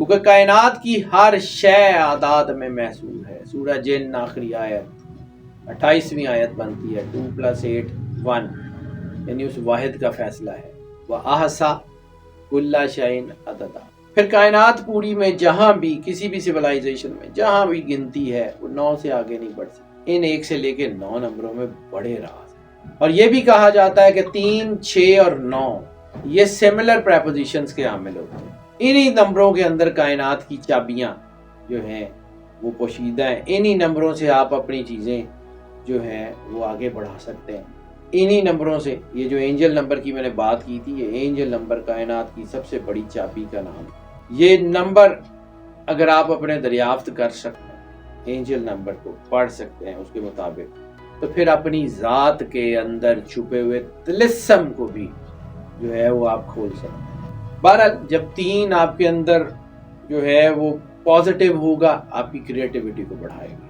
کہ کائنات کی ہر شے اعداد میں محصور ہے۔ سورہ جن آخری آیت 28ویں آیت بنتی ہے 2 + 8 1، یعنی اس واحد کا فیصلہ ہے، وَأَحْصَىٰ كُلَّ شَيْءٍ عَدَدًا۔ پھر کائنات پوری میں جہاں بھی کسی بھی سویلائزیشن میں جہاں بھی گنتی ہے وہ 9 سے آگے نہیں بڑھ سکتی۔ ان 1 سے لے کے 9 نمبروں میں بڑے راز ہیں، اور یہ بھی کہا جاتا ہے کہ 3، 6 اور 9 یہ سملر پریپوزیشنز کے عامل ہوتے ہیں۔ انہی نمبروں کے اندر کائنات کی چابیاں جو ہیں وہ پوشیدہ ہیں۔ انہی نمبروں سے آپ اپنی چیزیں جو ہیں وہ آگے بڑھا سکتے ہیں۔ انہی نمبروں سے، یہ جو اینجل نمبر کی میں نے بات کی تھی، یہ اینجل نمبر کائنات کی سب سے بڑی چابی کا نام ہے۔ یہ نمبر اگر آپ اپنے دریافت کر سکتے ہیں، اینجل نمبر کو پڑھ سکتے ہیں اس کے مطابق، تو پھر اپنی ذات کے اندر چھپے ہوئے طلسم کو بھی جو ہے وہ آپ کھول سکتے ہیں۔ بہرحال جب 3 آپ کے اندر جو ہے وہ پازیٹیو ہوگا، آپ کی کریٹیوٹی کو بڑھائے گا،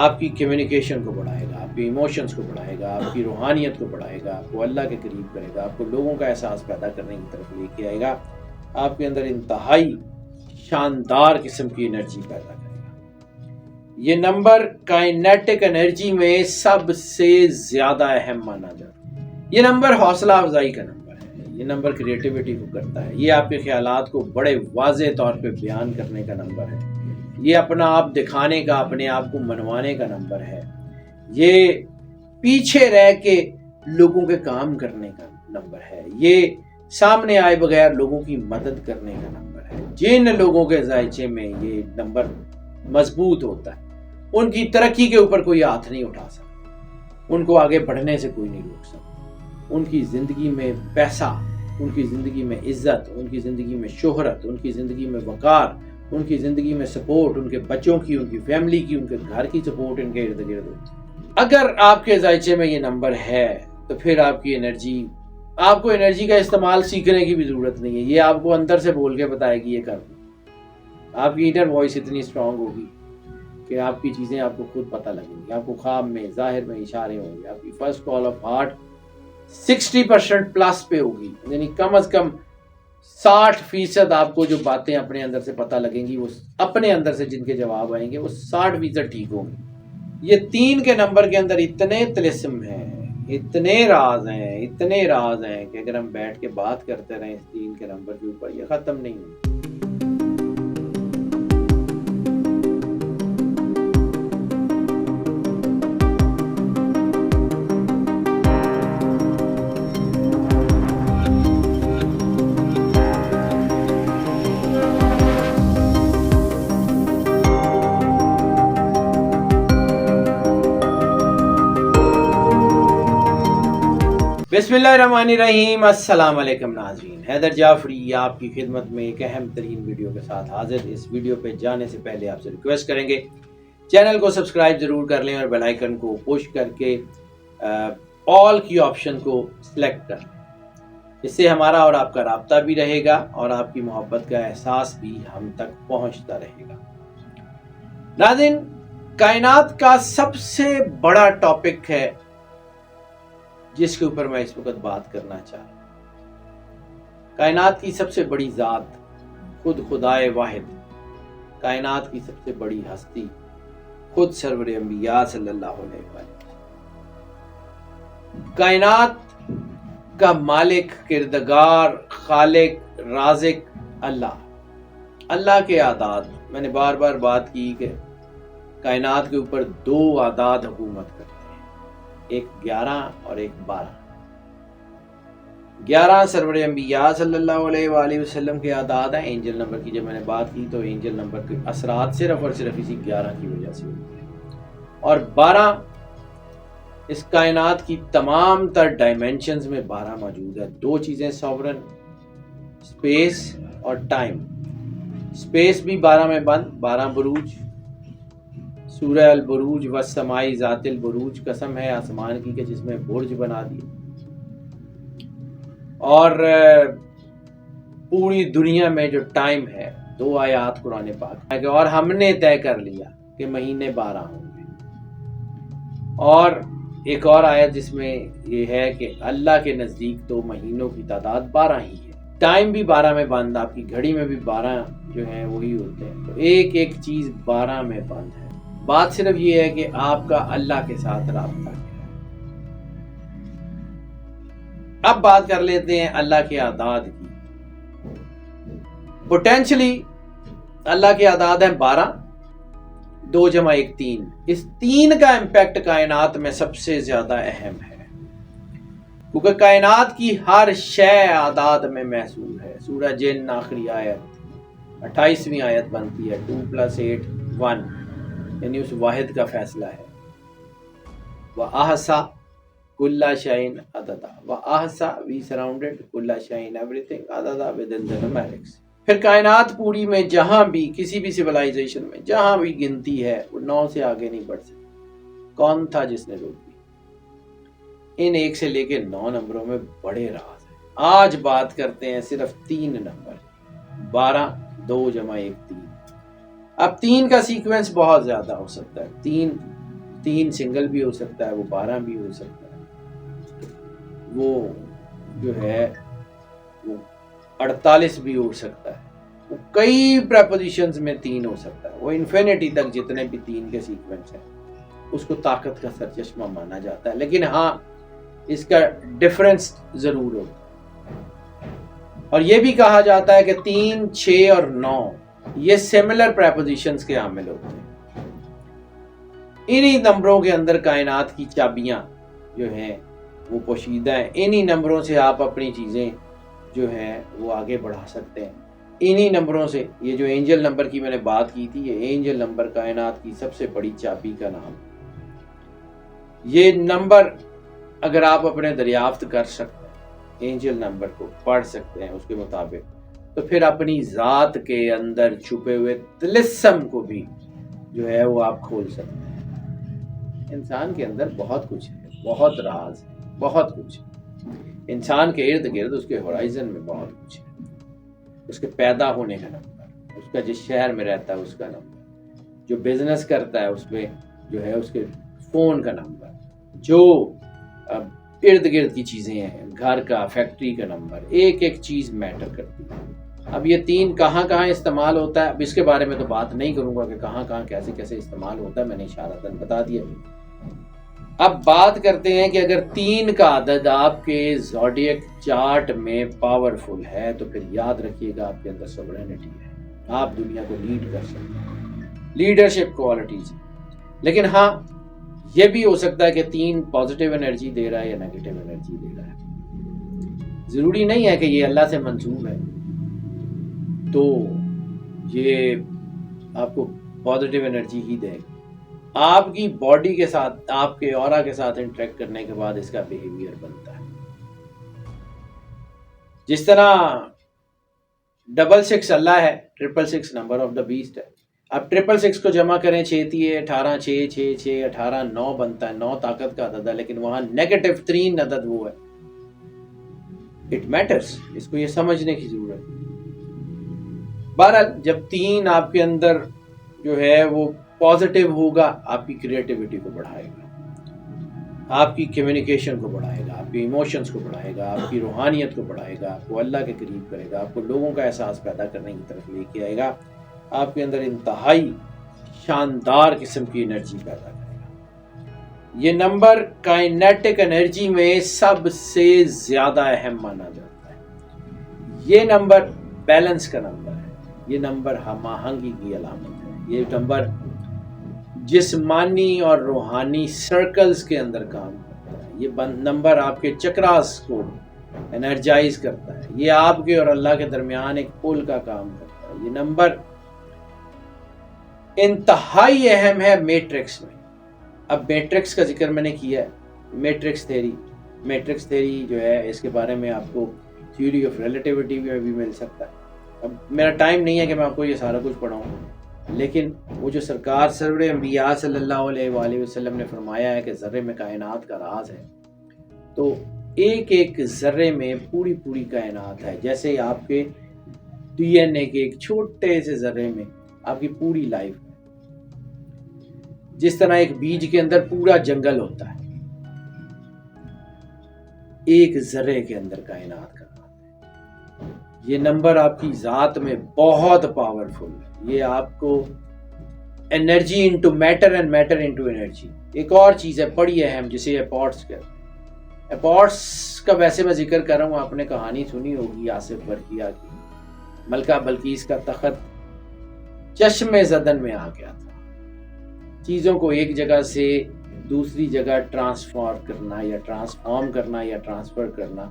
آپ کی کمیونیکیشن کو بڑھائے گا، آپ کی ایموشنز کو بڑھائے گا، آپ کی روحانیت کو بڑھائے گا، آپ کو اللہ کے قریب کرے گا، آپ کو لوگوں کا احساس پیدا کرنے کی طرف لے کے آئے گا، آپ کے اندر انتہائی شاندار قسم کی انرجی پیدا کرے گا۔ یہ نمبر کائنیٹک انرجی میں سب سے زیادہ اہم مانا جاتا ہے۔ یہ نمبر حوصلہ افزائی کا نمبر ہے، یہ نمبر کریٹیوٹی کو کرتا ہے، یہ آپ کے خیالات کو بڑے واضح طور پہ بیان کرنے کا نمبر ہے، یہ اپنا آپ دکھانے کا، اپنے آپ کو منوانے کا نمبر ہے، یہ پیچھے رہ کے لوگوں کے کام کرنے کا نمبر ہے، یہ سامنے آئے بغیر لوگوں کی مدد کرنے کا نمبر ہے۔ جن لوگوں کے ذائچے میں یہ نمبر مضبوط ہوتا ہے، ان کی ترقی کے اوپر کوئی ہاتھ نہیں اٹھا سکتا، ان کو آگے بڑھنے سے کوئی نہیں روک سکتا، ان کی زندگی میں پیسہ، ان کی زندگی میں عزت، ان کی زندگی میں شہرت، ان کی زندگی میں وقار، ان کی زندگی میں سپورٹ، ان کے بچوں کی، ان کی فیملی کی، ان کے گھر کی سپورٹ ان کے ارد گرد ہوتی ہے۔ اگر آپ کے ذائچے میں یہ نمبر ہے تو پھر آپ کی انرجی، آپ کو انرجی کا استعمال سیکھنے کی بھی ضرورت نہیں ہے، یہ آپ کو اندر سے بول کے بتائے گی یہ کر دو۔ آپ کی انر وائس اتنی اسٹرانگ ہوگی کہ آپ کی چیزیں آپ کو خود پتہ لگیں گی، آپ کو خواب میں، ظاہر میں اشارے ہوں گے، آپ کی first call of heart 60% plus پہ ہوگی، یعنی کم از کم 60% آپ کو جو باتیں اپنے اندر سے پتہ لگیں گی، وہ اپنے اندر سے جن کے جواب آئیں گے وہ 60% ٹھیک ہوں گے۔ یہ 3 کے نمبر کے اندر اتنے طلسم ہیں، اتنے راز ہیں کہ اگر ہم بیٹھ کے بات کرتے رہیں اس 3 کے نمبر کے اوپر یہ ختم نہیں ہوگی۔ بسم اللہ الرحمن الرحیم۔ السلام علیکم ناظرین، حیدر جعفری آپ کی خدمت میں ایک اہم ترین ویڈیو کے ساتھ حاضر۔ اس ویڈیو پہ جانے سے پہلے آپ سے ریکویسٹ کریں گے چینل کو سبسکرائب ضرور کر لیں اور بیل آئیکن کو پش کر کے آل کی آپشن کو سلیکٹ کر لیں، اس سے ہمارا اور آپ کا رابطہ بھی رہے گا اور آپ کی محبت کا احساس بھی ہم تک پہنچتا رہے گا۔ ناظرین، کائنات کا سب سے بڑا ٹاپک ہے جس کے اوپر میں اس وقت بات کرنا چاہ رہا ہوں۔ کائنات کی سب سے بڑی ذات، خود خدائے واحد، کائنات کی سب سے بڑی ہستی، خود سرور انبیاء صلی اللہ علیہ وسلم، کائنات کا مالک، کردگار، خالق، رازق اللہ کے اعداد۔ میں نے بار بار بات کی کہ کائنات کے اوپر 2 اعداد حکومت کرتے ہیں، ایک 11 اور ایک 12۔ 11 سرور انبیاء صلی اللہ علیہ وآلہ وسلم کے اعداد ہیں۔ اینجل نمبر کی جب میں نے بات کی تو اینجل نمبر کے اثرات صرف اور صرف اسی 11 کی وجہ سے ہوتے ہیں، اور 12 اس کائنات کی تمام تر ڈائمینشنز میں 12 موجود ہے۔ 2 چیزیں سوورن، اسپیس اور ٹائم۔ اسپیس بھی 12 میں بند، 12 بروج۔ سورہ البروج والسماء ذات البروج، قسم ہے آسمان کی کہ جس میں برج بنا دیا۔ اور پوری دنیا میں جو ٹائم ہے، 2 آیات قرآن پاک ہے کہ اور ہم نے طے کر لیا کہ مہینے 12 ہوں گے، اور ایک اور آیت جس میں یہ ہے کہ اللہ کے نزدیک تو مہینوں کی تعداد 12 ہی ہے۔ ٹائم بھی 12 میں بند، آپ کی گھڑی میں بھی 12 جو ہیں وہی ہوتے ہیں، تو ایک ایک چیز 12 میں بند ہے۔ بات صرف یہ ہے کہ آپ کا اللہ کے ساتھ رابطہ کیا ہے۔ اب بات کر لیتے ہیں اللہ کے اعداد کی۔ پوٹینشلی اللہ کے اعداد ہیں 12، 2 جمع 1 3۔ اس 3 کا امپیکٹ کائنات میں سب سے زیادہ اہم ہے، کیونکہ کائنات کی ہر شے اعداد میں محصور ہے۔ سورہ جن آخری آیت 28ویں آیت بنتی ہے 2 + 8 1، یعنی اس واحد کا فیصلہ ہے۔ وَأَحْصَىٰ كُلَّ شَيْءٍ عَدَدًا۔ وَأَحْصَىٰ we surrounded كُلَّ شَيْءٍ everything عَدَدًا within the numerics۔ پھر کائنات پوری میں جہاں بھی کسی بھی سویلائزیشن میں جہاں بھی گنتی ہے وہ 9 سے آگے نہیں بڑھ سکتی۔ کون تھا جس نے روک دی؟ ان 1 سے لے کے 9 نمبروں میں بڑے راز ہیں۔ آج بات کرتے ہیں صرف 3 نمبر، 12، 2 جمع 1 3۔ اب 3 کا سیکوینس بہت زیادہ ہو سکتا ہے، 3 سنگل بھی ہو سکتا ہے، وہ 12 بھی ہو سکتا ہے، وہ جو ہے وہ 48 بھی ہو سکتا ہے، وہ کئی پریپوزیشنز میں 3 ہو سکتا ہے، وہ انفینٹی تک جتنے بھی 3 کے سیکوینس ہیں اس کو طاقت کا سرچشمہ مانا جاتا ہے، لیکن ہاں اس کا ڈفرنس ضرور ہوتا ہے۔ اور یہ بھی کہا جاتا ہے کہ 3، 6 اور 9 یہ سیملر پریپوزیشنز کے عامل ہوتے ہیں۔ انہی نمبروں کے اندر کائنات کی چابیاں جو ہیں وہ پوشیدہ ہیں، انہی نمبروں سے آپ اپنی چیزیں جو ہیں وہ آگے بڑھا سکتے ہیں۔ انہی نمبروں سے، یہ جو اینجل نمبر کی میں نے بات کی تھی، یہ اینجل نمبر کائنات کی سب سے بڑی چابی کا نام ہے۔ یہ نمبر اگر آپ اپنے دریافت کر سکتے ہیں، اینجل نمبر کو پڑھ سکتے ہیں اس کے مطابق، تو پھر اپنی ذات کے اندر چھپے ہوئے طلسم کو بھی جو ہے وہ آپ کھول سکتے ہیں۔ انسان کے اندر بہت کچھ ہے، بہت راز ہے، بہت کچھ ہے۔ انسان کے ارد گرد اس کے ہورائزن میں بہت کچھ ہے۔ اس کے پیدا ہونے کا نمبر، اس کا جس شہر میں رہتا ہے اس کا نمبر، جو بزنس کرتا ہے اس پہ جو ہے اس کے فون کا نمبر، جو ارد گرد کی چیزیں ہیں، گھر کا، فیکٹری کا نمبر، ایک ایک چیز میٹر کرتی ہے۔ اب یہ 3 کہاں کہاں استعمال ہوتا ہے، اب اس کے بارے میں تو بات نہیں کروں گا کہ کہاں کہاں کیسے کیسے استعمال ہوتا ہے، میں نے اشارتاً بتا دیا۔ اب بات کرتے ہیں کہ اگر 3 کا عدد آپ کے زوڈیک چارٹ میں پاورفل ہے تو پھر یاد رکھیے گا آپ کے اندر سوورینٹی ہے، آپ دنیا کو لیڈ کر سکتے ہیں، لیڈرشپ کوالٹیز۔ لیکن ہاں یہ بھی ہو سکتا ہے کہ 3 پازیٹیو انرجی دے رہا ہے یا نیگیٹیو انرجی دے رہا ہے، ضروری نہیں ہے کہ یہ اللہ سے منسوب ہے تو یہ آپ کو پازیٹیو انرجی ہی دے گا۔ آپ کی باڈی کے ساتھ، آپ کے اورا کے ساتھ انٹریکٹ کرنے کے بعد اس کا بیہیویئر بنتا ہے۔ جس طرح 666 اللہ ہے، 666 نمبر آف دا بیسٹ ہے۔ اب 666 کو جمع کریں، 6 × 18، 6 6 6 18 9 بنتا ہے، 9 طاقت کا عدد ہے، لیکن وہاں نیگیٹو 3 عدد وہ ہے۔ اٹ میٹرز، اس کو یہ سمجھنے کی ضرورت ہے۔ بہرحال جب 3 آپ کے اندر جو ہے وہ پازیٹیو ہوگا، آپ کی کریٹیوٹی کو بڑھائے گا، آپ کی کمیونیکیشن کو بڑھائے گا، آپ کی ایموشنز کو بڑھائے گا، آپ کی روحانیت کو بڑھائے گا، آپ کو اللہ کے قریب کرے گا، آپ کو لوگوں کا احساس پیدا کرنے کی طرف لے کے آئے گا، آپ کے اندر انتہائی شاندار قسم کی انرجی پیدا کرے گا۔ یہ نمبر کائنیٹک انرجی میں سب سے زیادہ اہم مانا جاتا ہے۔ یہ نمبر بیلنس کا نمبر ہے، یہ نمبر ہم آہنگی کی علامت ہے، یہ نمبر جسمانی اور روحانی سرکلز کے اندر کام کرتا ہے، یہ نمبر آپ کے چکراس کو انرجائز کرتا ہے، یہ آپ کے اور اللہ کے درمیان ایک پل کا کام کرتا ہے۔ یہ نمبر انتہائی اہم ہے میٹرکس میں۔ اب میٹرکس کا ذکر میں نے کیا ہے، میٹرکس تھیری جو ہے اس کے بارے میں آپ کو تھیوری آف ریلیٹیوٹی میں بھی مل سکتا ہے۔ اب میرا ٹائم نہیں ہے کہ میں آپ کو یہ سارا کچھ پڑھاؤں، لیکن وہ جو سرکار سرور انبیاء صلی اللہ علیہ وآلہ وسلم نے فرمایا ہے کہ ذرے میں کائنات کا راز ہے، تو ایک ایک ذرے میں پوری کائنات ہے۔ جیسے آپ کے ڈی این اے کے ایک چھوٹے سے ذرے میں آپ کی پوری لائف ہے، جس طرح ایک بیج کے اندر پورا جنگل ہوتا ہے، ایک ذرے کے اندر کائنات کا راز ہے۔ یہ نمبر آپ کی ذات میں بہت پاورفل ہے. یہ آپ کو energy into matter and matter into energy. ایک اور چیز ہے بڑی اہم جسے اپورٹس کہتے ہیں. اپورٹس کا ویسے میں ذکر کر رہا ہوں, آپ نے کہانی سنی ہوگی آصف برقیہ کی. ملکہ بلقیس کا تخت چشم زدن میں آ گیا تھا. چیزوں کو ایک جگہ سے دوسری جگہ ٹرانسفر کرنا یا ٹرانسفارم کرنا یا ٹرانسفر کرنا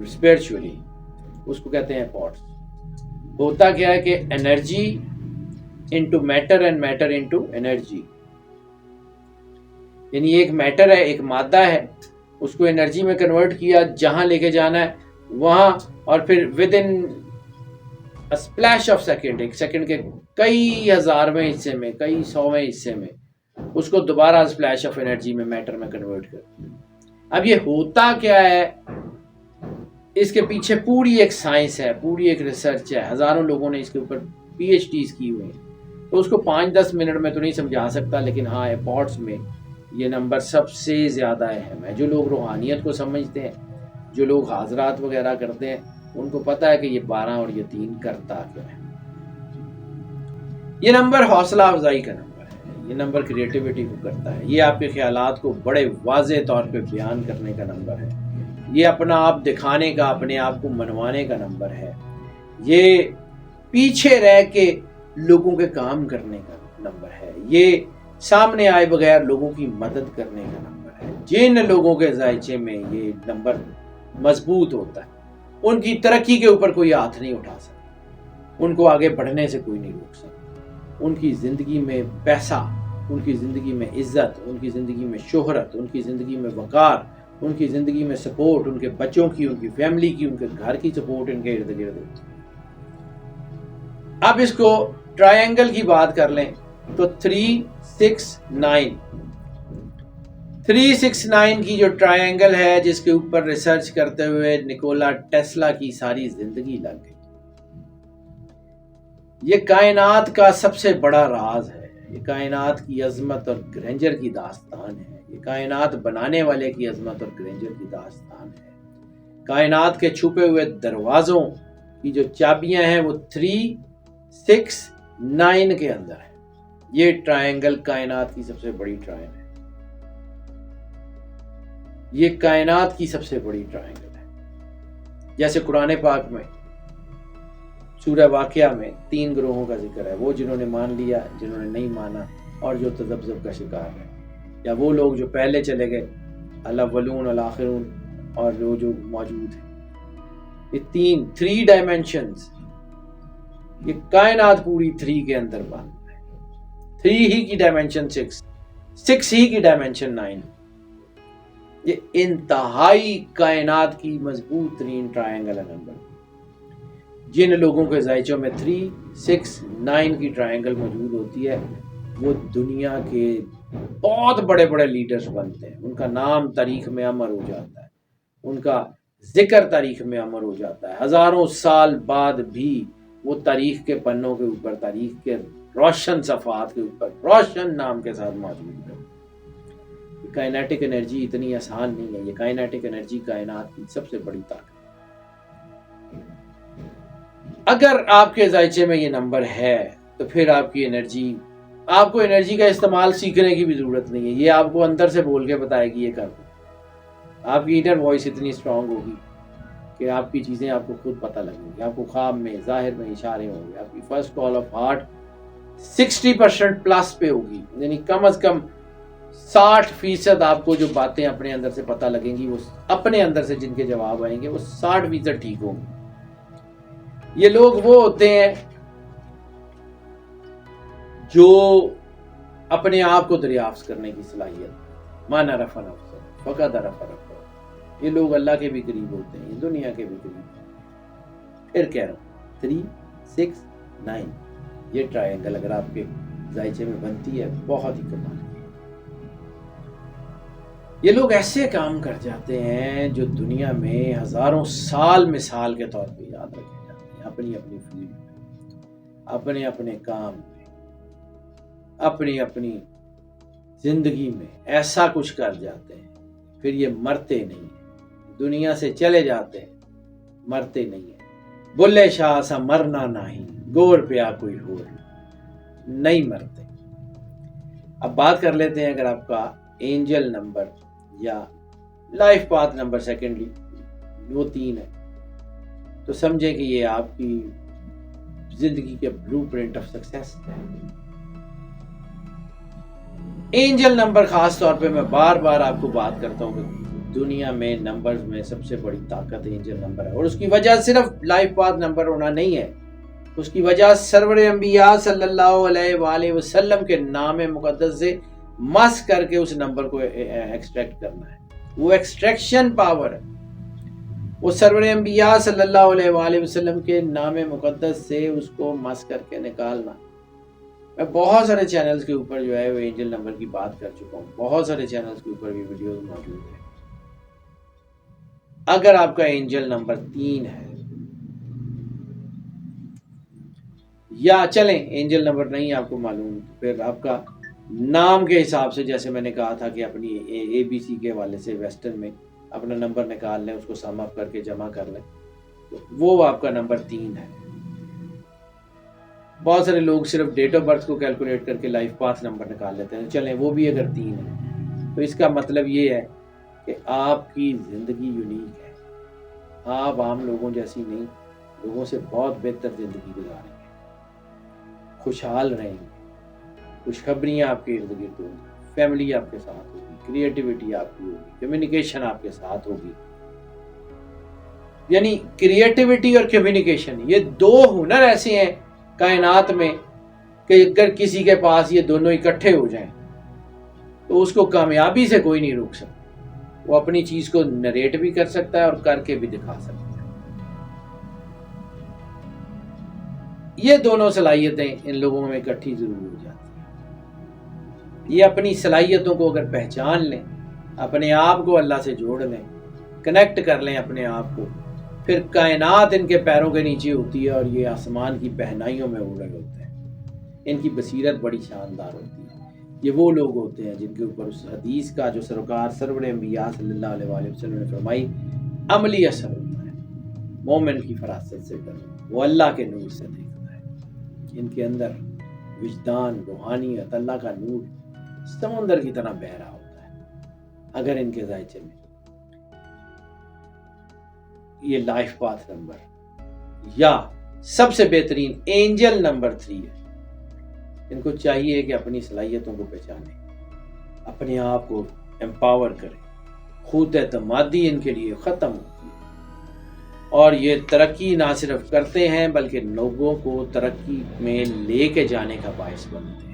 اسپرچولی, اس کو کہتے ہیں اپورٹس. ہوتا کیا ہے کہ energy into matter and matter into energy, یعنی ایک میٹر ہے, ایک مادہ ہے, اس کو انرجی میں کنورٹ کیا, جہاں لے کے جانا ہے وہاں, اور پھر with in splash of second, ایک سیکنڈ کے کئی ہزارویں حصے میں, کئی سوویں حصے میں اس کو دوبارہ اسپلیش آف انرجی میں میٹر میں کنورٹ کر. اب یہ ہوتا کیا ہے, اس کے پیچھے پوری ایک سائنس ہے, پوری ایک ریسرچ ہے, ہزاروں لوگوں نے اس کے اوپر پی ایچ ڈیز کی ہوئی ہیں. تو اس کو 5-10 منٹ میں تو نہیں سمجھا سکتا, لیکن ہاں اپورٹس میں یہ نمبر سب سے زیادہ اہم ہے. جو لوگ روحانیت کو سمجھتے ہیں, جو لوگ حاضرات وغیرہ کرتے ہیں, ان کو پتہ ہے کہ یہ 12 اور یہ 3 کرتا کیا ہے. یہ نمبر حوصلہ افزائی کا نمبر ہے, یہ نمبر کریٹیوٹی کو کرتا ہے, یہ آپ کے خیالات کو بڑے واضح طور پہ بیان کرنے کا نمبر ہے, یہ اپنا آپ دکھانے کا, اپنے آپ کو منوانے کا نمبر ہے, یہ پیچھے رہ کے لوگوں کے کام کرنے کا نمبر ہے, یہ سامنے آئے بغیر لوگوں کی مدد کرنے کا نمبر ہے. جن لوگوں کے ذائچے میں یہ نمبر مضبوط ہوتا ہے, ان کی ترقی کے اوپر کوئی ہاتھ نہیں اٹھا سکتا, ان کو آگے بڑھنے سے کوئی نہیں روک سکتا. ان کی زندگی میں پیسہ, ان کی زندگی میں عزت, ان کی زندگی میں شہرت, ان کی زندگی میں وقار, ان کی زندگی میں سپورٹ, ان کے بچوں کی, ان کی فیملی کی, ان کے گھر کی سپورٹ ان کے ارد گرد ہوتی ہے. اب اس کو ٹرائنگل کی بات کر لیں تو 369 کی جو ٹرائنگل ہے, جس کے اوپر ریسرچ کرتے ہوئے نکولا ٹیسلا کی ساری زندگی لگ گئی. یہ کائنات کا سب سے بڑا راز ہے, یہ کائنات کی عظمت اور گرینجر کی داستان ہے, یہ کائنات بنانے والے کی عظمت اور گرینجر کی داستان ہے. کائنات کے چھپے ہوئے دروازوں کی جو چابیاں ہیں وہ 369 کے اندر ہے. یہ ٹرائنگل کائنات کی سب سے بڑی ٹرائنگل ہے, یہ کائنات کی سب سے بڑی ٹرائنگل ہے. جیسے قرآن پاک میں سورہ واقعہ میں 3 گروہوں کا ذکر ہے, وہ جنہوں نے مان لیا, جنہوں نے نہیں مانا, اور جو تذبذب کا شکار ہے, یا وہ لوگ جو پہلے چلے گئے, الاولون والآخرون, اور جو موجود ہیں. یہ 3 ڈائمینشنز, یہ کائنات پوری 3 کے اندر بند ہے. 3 ہی کی ڈائمینشن 6 ہی کی ڈائمینشن 9. یہ انتہائی کائنات کی مضبوط ترین ٹرائنگل ہے نمبر. جن لوگوں کے ذائچوں میں 369 کی ٹرائنگل موجود ہوتی ہے, وہ دنیا کے بہت بڑے بڑے لیڈرز بنتے ہیں. ان کا نام تاریخ میں امر ہو جاتا ہے, ان کا ذکر تاریخ میں امر ہو جاتا ہے. ہزاروں سال بعد بھی وہ تاریخ کے پنوں کے اوپر, تاریخ کے روشن صفحات کے اوپر روشن نام کے ساتھ موجود ہے. کائنیٹک انرجی اتنی آسان نہیں ہے. یہ کائنیٹک انرجی کائنات کی سب سے بڑی طاقت. اگر آپ کے ذائچے میں یہ نمبر ہے تو پھر آپ کی انرجی, آپ کو انرجی کا استعمال سیکھنے کی بھی ضرورت نہیں ہے. یہ آپ کو اندر سے بول کے بتائے گی, یہ کر دو. آپ کی انر وائس اتنی اسٹرانگ ہوگی کہ آپ کی چیزیں آپ کو خود پتہ لگیں گی. آپ کو خواب میں, ظاہر میں اشارے ہوں گے. آپ کی first call of heart 60% plus پہ ہوگی, یعنی کم از کم 60% آپ کو جو باتیں اپنے اندر سے پتہ لگیں گی, وہ اپنے اندر سے جن کے جواب آئیں گے وہ 60% ٹھیک ہوں گے. یہ لوگ وہ ہوتے ہیں جو اپنے آپ کو دریافت کرنے کی صلاحیت, مانا رفع نفسہ فقد رفع رفع. یہ لوگ اللہ کے بھی قریب ہوتے ہیں, یہ دنیا کے بھی قریب ہیں. پھر کہہ رہا ہوں 369 یہ ٹرائنگل اگر آپ کے ذائچے میں بنتی ہے, بہت ہی کمال کی. یہ لوگ ایسے کام کر جاتے ہیں جو دنیا میں ہزاروں سال مثال کے طور پہ یاد رکھے جاتے ہیں. اپنی اپنی فیلڈ میں, اپنے اپنے کام میں, اپنی اپنی زندگی میں ایسا کچھ کر جاتے ہیں, پھر یہ مرتے نہیں ہیں, دنیا سے چلے جاتے ہیں, مرتے نہیں ہیں. بلے شاہ سا مرنا نہیں، گور پیا کوئی ہور نہیں مرتے۔ اب بات کر لیتے ہیں اگر آپ کا اینجل نمبر یا لائف پاتھ نمبر سیکنڈلی وہ 3 ہے تو سمجھیں کہ یہ آپ کی زندگی کے بلو پرنٹ آف سکسیس ہے۔ اینجل نمبر خاص طور پہ میں بار بار آپ کو بات کرتا ہوں کہ دنیا میں نمبرز میں سب سے بڑی طاقت اینجل نمبر ہے، اور اس کی وجہ صرف لائف پاتھ نمبر ہونا نہیں ہے، اس کی وجہ سرور انبیاء صلی اللہ علیہ وآلہ وسلم کے نام مقدس سے مس کر کے اس نمبر کو ایکسٹریکٹ کرنا ہے۔ وہ ایکسٹریکشن پاور ہے، وہ سرور انبیاء صلی اللہ علیہ وآلہ وسلم کے نام مقدس سے اس کو مس کر کے نکالنا۔ میں بہت سارے چینلز کے اوپر جو ہے وہ اینجل نمبر کی بات کر چکا ہوں، بہت سارے چینلز کے اوپر بھی ویڈیوز موجود ہیں۔ اگر آپ کا اینجل نمبر 3 ہے یا چلیں اینجل نمبر نہیں آپ کو معلوم، پھر آپ کا نام کے حساب سے جیسے میں نے کہا تھا کہ اپنی اے بی سی کے حوالے سے ویسٹرن میں اپنا نمبر نکال لیں، اس کو سم اپ کر کے جمع کر لیں، تو وہ آپ کا نمبر 3 ہے۔ بہت سارے لوگ صرف ڈیٹ آف برتھ کو کیلکولیٹ کر کے لائف پاتھ نمبر نکال لیتے ہیں، چلیں وہ بھی اگر 3 ہے تو اس کا مطلب یہ ہے کہ آپ کی زندگی یونیک ہے، آپ عام لوگوں جیسی نہیں، لوگوں سے بہت بہتر زندگی گزاریں گے، خوشحال رہیں گے، خوشخبریاں آپ کے ارد گرد ہوگی، فیملی آپ کے ساتھ ہوگی، کریٹیوٹی آپ کی ہوگی، کمیونیکیشن آپ کے ساتھ ہوگی۔ یعنی کریٹیوٹی اور کمیونیکیشن یہ 2 ہنر ایسے ہیں کائنات میں کہ اگر کسی کے پاس یہ دونوں اکٹھے ہو جائیں تو اس کو کامیابی سے کوئی نہیں روک سکتا، وہ اپنی چیز کو نریٹ بھی کر سکتا ہے اور کر کے بھی دکھا سکتا ہے۔ یہ دونوں صلاحیتیں ان لوگوں میں اکٹھی ضرور ہو جاتی ہیں۔ یہ اپنی صلاحیتوں کو اگر پہچان لیں، اپنے آپ کو اللہ سے جوڑ لیں، کنیکٹ کر لیں اپنے آپ کو، پھر کائنات ان کے پیروں کے نیچے ہوتی ہے اور یہ آسمان کی پہنائیوں میں اڑ رہے ہوتے ہیں۔ ان کی بصیرت بڑی شاندار ہوتی ہے۔ یہ وہ لوگ ہوتے ہیں جن کے اوپر اس حدیث کا جو سرکار سرور انبیاء صلی اللہ علیہ وآلہ وسلم نے فرمائی عملی اثر ہوتا ہے۔ مومن کی فراست سے ڈرو، وہ اللہ کے نور سے دیکھتا ہے۔ ان کے اندر وجدان، روحانیت، اللہ کا نور سمندر کی طرح بہہ رہا ہوتا ہے اگر ان کے ذائچے میں یہ لائف پاتھ نمبر یا سب سے بہترین اینجل نمبر 3 ہے۔ ان کو چاہیے کہ اپنی صلاحیتوں کو پہچانیں، اپنے آپ کو امپاور کریں، خود اعتمادی ان کے لیے ختم ہوتی ہے، اور یہ ترقی نہ صرف کرتے ہیں بلکہ لوگوں کو ترقی میں لے کے جانے کا باعث بنتے ہیں۔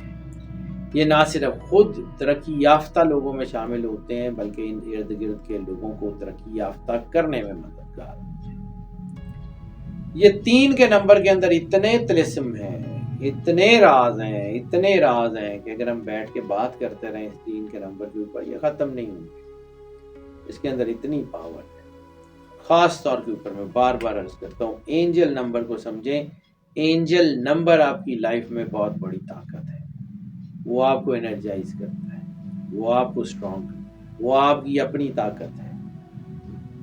یہ نہ صرف خود ترقی یافتہ لوگوں میں شامل ہوتے ہیں بلکہ ان ارد گرد کے لوگوں کو ترقی یافتہ کرنے میں مددگار ہوتے ہیں۔ یہ 3 کے نمبر کے اندر اتنے طلسم ہیں، اتنے راز ہیں کہ اگر ہم بیٹھ کے بات کرتے رہیں اس 3 کے نمبر کے اوپر یہ ختم نہیں ہوں گے۔ اس کے اندر اتنی پاور ہے۔ خاص طور کے اوپر میں بار بار عرض کرتا ہوں، اینجل نمبر کو سمجھیں۔ اینجل نمبر آپ کی لائف میں بہت بڑی طاقت ہے، وہ آپ کو انرجائز کرتا ہے، وہ آپ کو اسٹرانگ کرتا ہے، وہ آپ کی اپنی طاقت ہے۔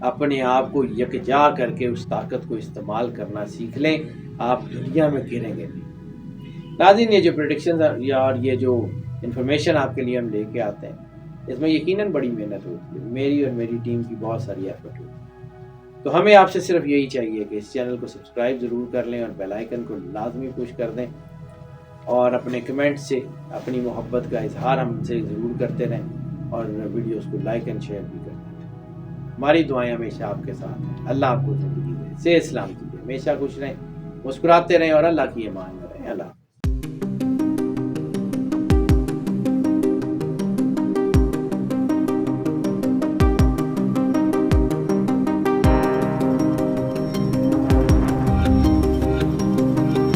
اپنے آپ کو یکجا کر کے اس طاقت کو استعمال کرنا سیکھ لیں، آپ دنیا میں گریں گے نہیں۔ ناظرین، یہ جو پریڈکشنز اور یہ جو انفارمیشن آپ کے لیے ہم لے کے آتے ہیں اس میں یقیناً بڑی محنت ہوتی ہے، میری اور میری ٹیم کی بہت ساری ایفرٹ ہوتی ہے۔ تو ہمیں آپ سے صرف یہی چاہیے کہ اس چینل کو سبسکرائب ضرور کر لیں اور بیل آئیکن کو لازمی پش کر دیں، اور اپنے کمنٹ سے اپنی محبت کا اظہار ہم سے ضرور کرتے رہیں، اور ویڈیوز کو لائک اینڈ شیئر بھی کرتے رہیں۔ ہماری دعائیں ہمیشہ آپ کے ساتھ ہیں۔ اللہ آپ کو زندگی دے، صحت سلامتی دے، ہمیشہ خوش رہیں، مسکراتے رہیں اور اللہ کی امان میں رہیں۔ اللہ